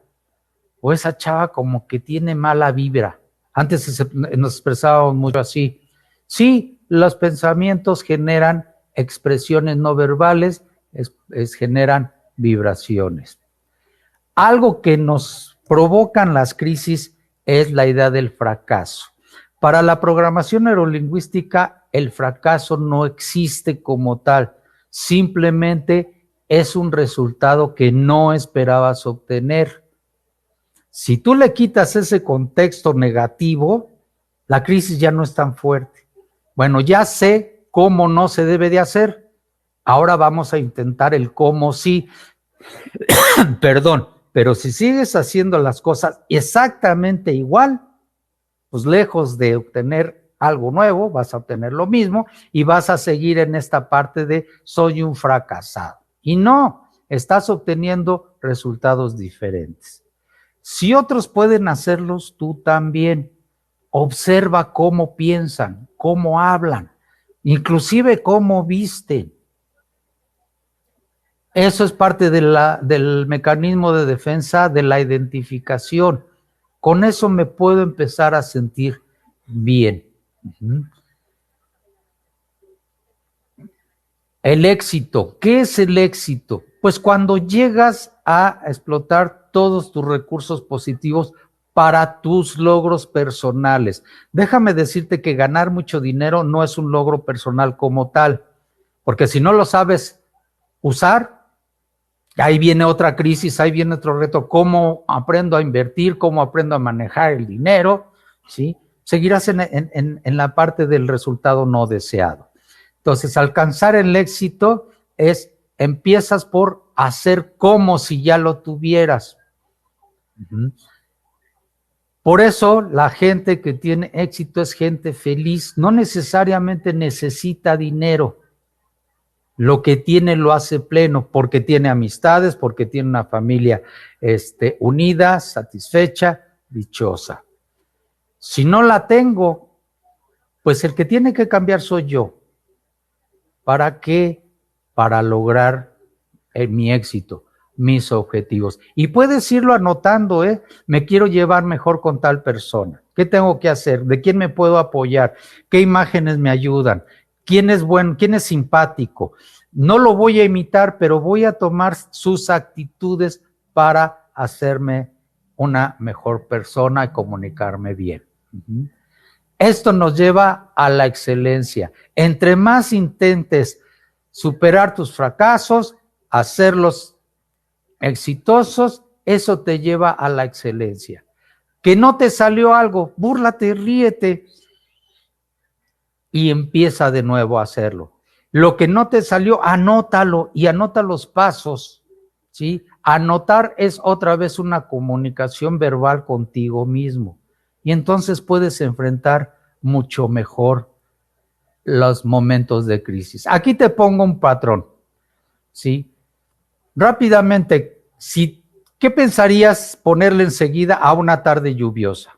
o esa chava como que tiene mala vibra. Antes nos expresábamos mucho así. Sí, los pensamientos generan expresiones no verbales, generan vibraciones. Algo que nos provocan las crisis es la idea del fracaso. Para la programación neurolingüística, el fracaso no existe como tal, simplemente es un resultado que no esperabas obtener. Si tú le quitas ese contexto negativo, la crisis ya no es tan fuerte. Bueno, ya sé cómo no se debe de hacer, ahora vamos a intentar el cómo sí. Perdón, pero si sigues haciendo las cosas exactamente igual, pues lejos de obtener algo nuevo, vas a obtener lo mismo y vas a seguir en esta parte de soy un fracasado. Y no, estás obteniendo resultados diferentes. Si otros pueden hacerlos, tú también. Observa cómo piensan, cómo hablan, inclusive cómo visten. Eso es parte del mecanismo de defensa de la identificación. Con eso me puedo empezar a sentir bien. El éxito. ¿Qué es el éxito? Pues cuando llegas a explotar todos tus recursos positivos para tus logros personales. Déjame decirte que ganar mucho dinero no es un logro personal como tal, porque si no lo sabes usar, ahí viene otra crisis, ahí viene otro reto. ¿Cómo aprendo a invertir? ¿Cómo aprendo a manejar el dinero? ¿Sí? Seguirás en la parte del resultado no deseado. Entonces, alcanzar el éxito es, empiezas por hacer como si ya lo tuvieras. Por eso, la gente que tiene éxito es gente feliz, no necesariamente necesita dinero. Lo que tiene lo hace pleno, porque tiene amistades, porque tiene una familia unida, satisfecha, dichosa. Si no la tengo, pues el que tiene que cambiar soy yo. ¿Para qué? Para lograr mi éxito, mis objetivos. Y puedes irlo anotando, me quiero llevar mejor con tal persona. ¿Qué tengo que hacer? ¿De quién me puedo apoyar? ¿Qué imágenes me ayudan? ¿Quién es bueno? ¿Quién es simpático? No lo voy a imitar, pero voy a tomar sus actitudes para hacerme una mejor persona y comunicarme bien. Esto nos lleva a la excelencia. Entre más intentes superar tus fracasos, hacerlos exitosos, eso te lleva a la excelencia. Que no te salió algo, búrlate, ríete y empieza de nuevo a hacerlo. Lo que no te salió, anótalo y anota los pasos, ¿sí? Anotar es otra vez una comunicación verbal contigo mismo y entonces puedes enfrentar mucho mejor los momentos de crisis. Aquí te pongo un patrón, ¿sí? Rápidamente, ¿qué pensarías ponerle enseguida a una tarde lluviosa?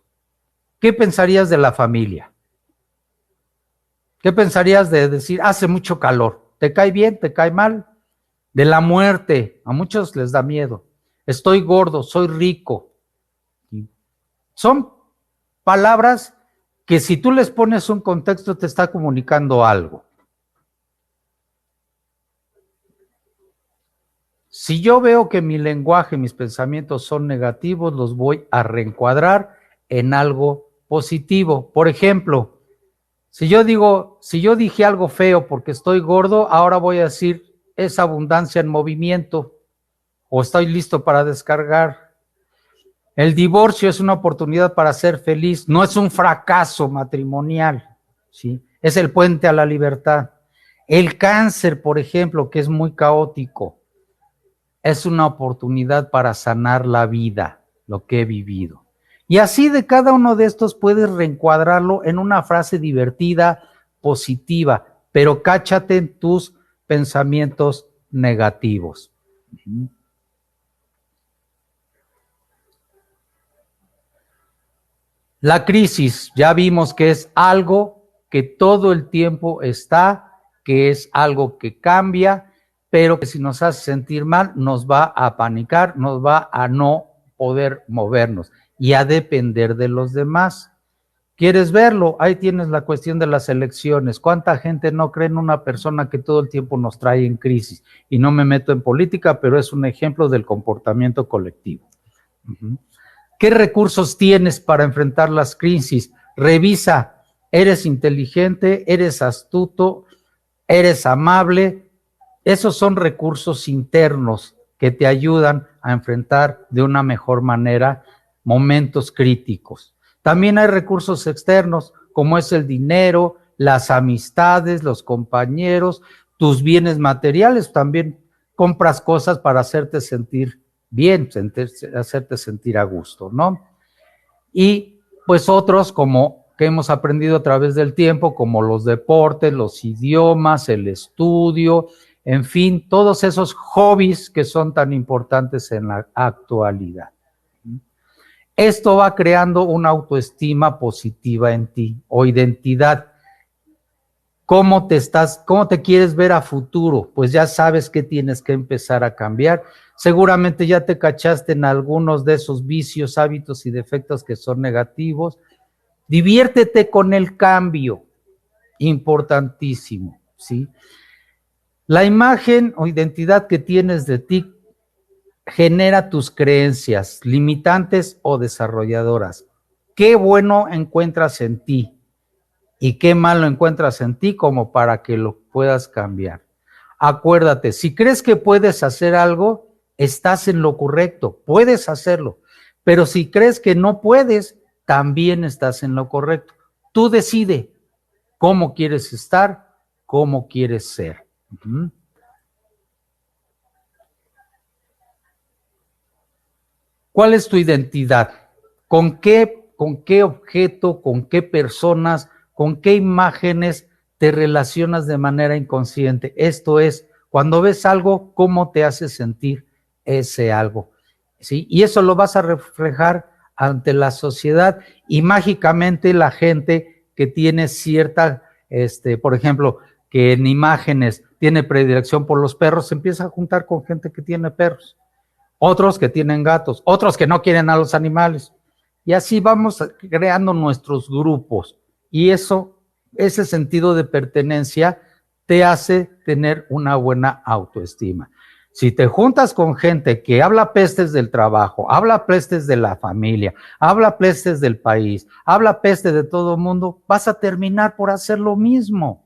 ¿Qué pensarías de la familia? ¿Qué pensarías de decir, hace mucho calor? ¿Te cae bien? ¿Te cae mal? De la muerte, a muchos les da miedo. Estoy gordo, soy rico. Son palabras que si tú les pones un contexto te está comunicando algo. Si yo veo que mi lenguaje, mis pensamientos son negativos, los voy a reencuadrar en algo positivo. Por ejemplo, si yo dije algo feo porque estoy gordo, ahora voy a decir, es abundancia en movimiento, o estoy listo para descargar. El divorcio es una oportunidad para ser feliz, no es un fracaso matrimonial, ¿sí? Es el puente a la libertad. El cáncer, por ejemplo, que es muy caótico, es una oportunidad para sanar la vida, lo que he vivido. Y así de cada uno de estos puedes reencuadrarlo en una frase divertida, positiva, pero cáchate en tus pensamientos negativos. La crisis, ya vimos que es algo que todo el tiempo está, que es algo que cambia, pero que si nos hace sentir mal, nos va a panicar, nos va a no poder movernos y a depender de los demás. ¿Quieres verlo? Ahí tienes la cuestión de las elecciones. ¿Cuánta gente no cree en una persona que todo el tiempo nos trae en crisis? Y no me meto en política, pero es un ejemplo del comportamiento colectivo. ¿Qué recursos tienes para enfrentar las crisis? Revisa, eres inteligente, eres astuto, eres amable. Esos son recursos internos que te ayudan a enfrentar de una mejor manera momentos críticos. También hay recursos externos, como es el dinero, las amistades, los compañeros, tus bienes materiales. También compras cosas para hacerte sentir bien, hacerte sentir a gusto, ¿no? Y pues otros, como que hemos aprendido a través del tiempo, como los deportes, los idiomas, el estudio, en fin, todos esos hobbies que son tan importantes en la actualidad. Esto va creando una autoestima positiva en ti o identidad. ¿Cómo te quieres ver a futuro? Pues ya sabes que tienes que empezar a cambiar. Seguramente ya te cachaste en algunos de esos vicios, hábitos y defectos que son negativos. Diviértete con el cambio, importantísimo, ¿sí? La imagen o identidad que tienes de ti genera tus creencias, limitantes o desarrolladoras. ¿Qué bueno encuentras en ti? ¿Y qué malo encuentras en ti como para que lo puedas cambiar? Acuérdate, si crees que puedes hacer algo, estás en lo correcto, puedes hacerlo. Pero si crees que no puedes, también estás en lo correcto. Tú decide cómo quieres estar, cómo quieres ser. ¿Cuál es tu identidad? ¿Con qué objeto, con qué personas, con qué imágenes te relacionas de manera inconsciente? Esto es, cuando ves algo, ¿cómo te hace sentir ese algo? ¿Sí? Y eso lo vas a reflejar ante la sociedad y mágicamente la gente que tiene cierta, por ejemplo, que en imágenes tiene predilección por los perros, se empieza a juntar con gente que tiene perros. Otros que tienen gatos, otros que no quieren a los animales. Y así vamos creando nuestros grupos. Y ese sentido de pertenencia te hace tener una buena autoestima. Si te juntas con gente que habla pestes del trabajo, habla pestes de la familia, habla pestes del país, habla pestes de todo el mundo, vas a terminar por hacer lo mismo.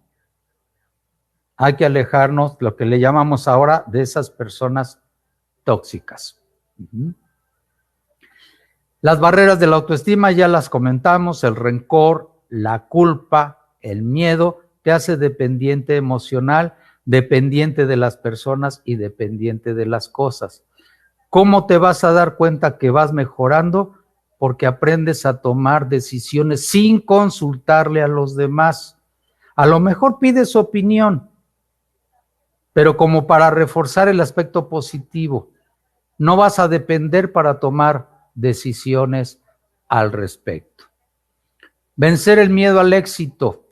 Hay que alejarnos, lo que le llamamos ahora, de esas personas tóxicas. Las barreras de la autoestima ya las comentamos, el rencor, la culpa, el miedo, te hace dependiente emocional, dependiente de las personas y dependiente de las cosas. ¿Cómo te vas a dar cuenta que vas mejorando? Porque aprendes a tomar decisiones sin consultarle a los demás. A lo mejor pides opinión, pero como para reforzar el aspecto positivo. No vas a depender para tomar decisiones al respecto. Vencer el miedo al éxito.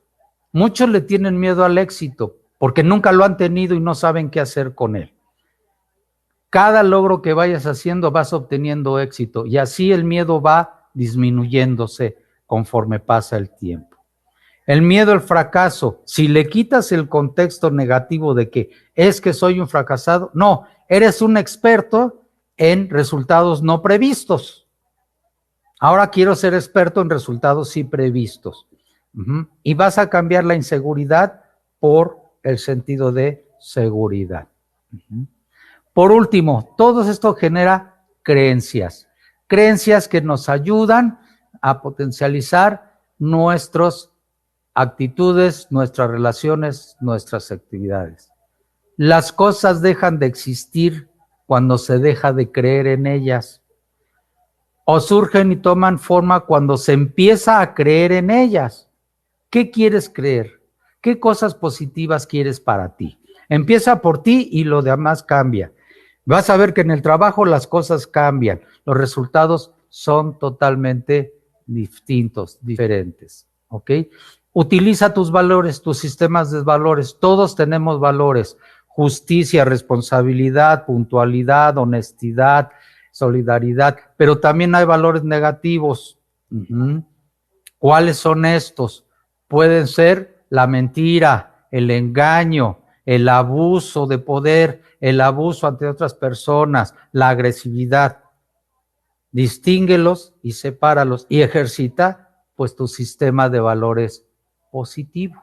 Muchos le tienen miedo al éxito porque nunca lo han tenido y no saben qué hacer con él. Cada logro que vayas haciendo vas obteniendo éxito y así el miedo va disminuyéndose conforme pasa el tiempo. El miedo al fracaso, si le quitas el contexto negativo de que es que soy un fracasado, no, eres un experto en resultados no previstos. Ahora quiero ser experto en resultados sí previstos. Y vas a cambiar la inseguridad por el sentido de seguridad. Por último, todo esto genera creencias. Creencias que nos ayudan a potencializar nuestras actitudes, nuestras relaciones, nuestras actividades. Las cosas dejan de existir cuando se deja de creer en ellas, o surgen y toman forma cuando se empieza a creer en ellas. ¿Qué quieres creer? ¿Qué cosas positivas quieres para ti? Empieza por ti y lo demás cambia. Vas a ver que en el trabajo las cosas cambian, los resultados son totalmente distintos, diferentes, ¿ok? Utiliza tus valores, tus sistemas de valores, todos tenemos valores. Justicia, responsabilidad, puntualidad, honestidad, solidaridad, pero también hay valores negativos. ¿Cuáles son estos? Pueden ser la mentira, el engaño, el abuso de poder, el abuso ante otras personas, la agresividad. Distínguelos y sepáralos y ejercita pues tu sistema de valores positivo.